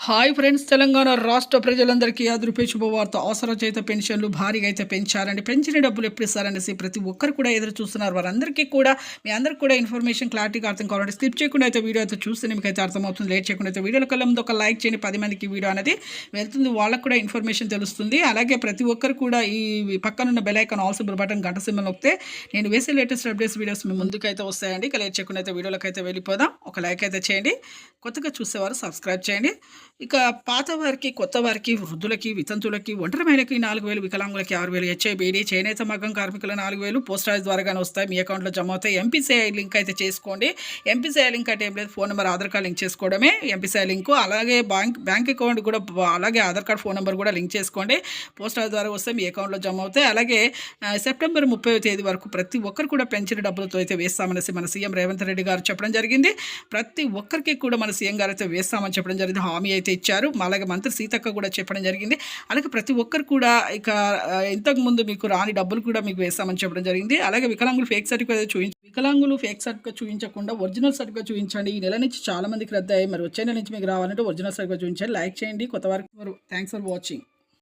Hi friends, Telangana రాష్ట్ర ప్రజలందరికీ రూ. శుభవార్త. ఆసరా చేత పెన్షన్లు భారీగా అయితే పెంచారండి. పెంచిన డబ్బులు ఎప్పుడు ఇస్తారనేసి ప్రతి ఒక్కరు కూడా ఎదురు చూస్తున్నారు. వారందరికీ కూడా మీ అందరికీ కూడా ఇన్ఫర్మేషన్ క్లారిటీగా అర్థం కావాలంటే స్కిప్ చేయకుండా అయితే వీడియో అయితే చూస్తే మీకు అయితే అర్థమవుతుంది. లేట్ చేయకుండా అయితే వీడియోలో కళ్ళ ముందు ఒక లైక్ చేయండి. 10 మందికి వీడియో అనేది వెళ్తుంది, వాళ్ళకు కూడా ఇన్ఫర్మేషన్ తెలుస్తుంది. అలాగే ప్రతి ఒక్కరు కూడా ఈ పక్కనున్న bell icon all symbol button గంట సింబల్ నొక్కితే నేను వేసే లేటెస్ట్ అప్డేట్స్ వీడియోస్ మీ ముందుకైతే వస్తాయండి. ఇక లేట్ చేయకుండా అయితే వీడియోలోకి అయితే వెళ్ళిపోదాం. ఒక లైక్ అయితే చేయండి. కొత్తగా చూసేవారు సబ్స్క్రైబ్ చేయండి. ఇక పాత వారికి, కొత్త వారికి, వృద్ధులకి, వితంతులకి, ఒంటరి మహిళకి 4,000, వికలాంగులకి 6,000, హెచ్ఐబీడీ, చేనేత మగ్గం కార్మికుల 4,000 పోస్ట్ ఆఫీస్ ద్వారాగానే వస్తాయి. మీ అకౌంట్లో జమ అవుతాయి. ఎంపీసీఐ లింక్ అయితే చేసుకోండి. ఎంపీసీఐ లింక్ అంటే ఏం లేదు, phone number, Aadhaar card link చేసుకోవడమే ఎంపీసీఐ లింక్. అలాగే బ్యాంక్ అకౌంట్ కూడా, అలాగే ఆధార్ కార్డ్, ఫోన్ నెంబర్ కూడా లింక్ చేసుకోండి. పోస్ట్ ఆఫీస్ ద్వారా వస్తే మీ అకౌంట్లో జమ అవుతాయి. అలాగే సెప్టెంబర్ 30వ తేదీ వరకు ప్రతి ఒక్కరు కూడా పెంచిన డబ్బులతో అయితే వేస్తామనేసి మన సీఎం రేవంత్ రెడ్డి గారు చెప్పడం జరిగింది. ప్రతి ఒక్కరికి కూడా మన సీఎం గారు అయితే వేస్తామని చెప్పడం జరిగింది, హామీ అయితే ఇచ్చారు. అలాగే మంత్రి సీతక్క కూడా చెప్పడం జరిగింది. అలాగే ప్రతి ఒక్కరు కూడా ఇక ఇంతకుముందు మీకు రాని డబ్బులు కూడా మీకు వేస్తామని చెప్పడం జరిగింది. అలాగే వికలాంగులు ఫేక్ సర్టిఫికేట్ చూపించకుండా ఒరిజినల్ సర్టిఫికేట్ చూపించండి. ఈ నెల నుంచి చాలా మందికి రద్దు అయ్యాయి. మరి వచ్చే నెల నుంచి మీకు రావాలంటే ఒరిజినల్ సర్టిఫికేట్ చూపించండి. లైక్ చేయండి. కొత్త వారికి థ్యాంక్స్ ఫర్ వాచింగ్.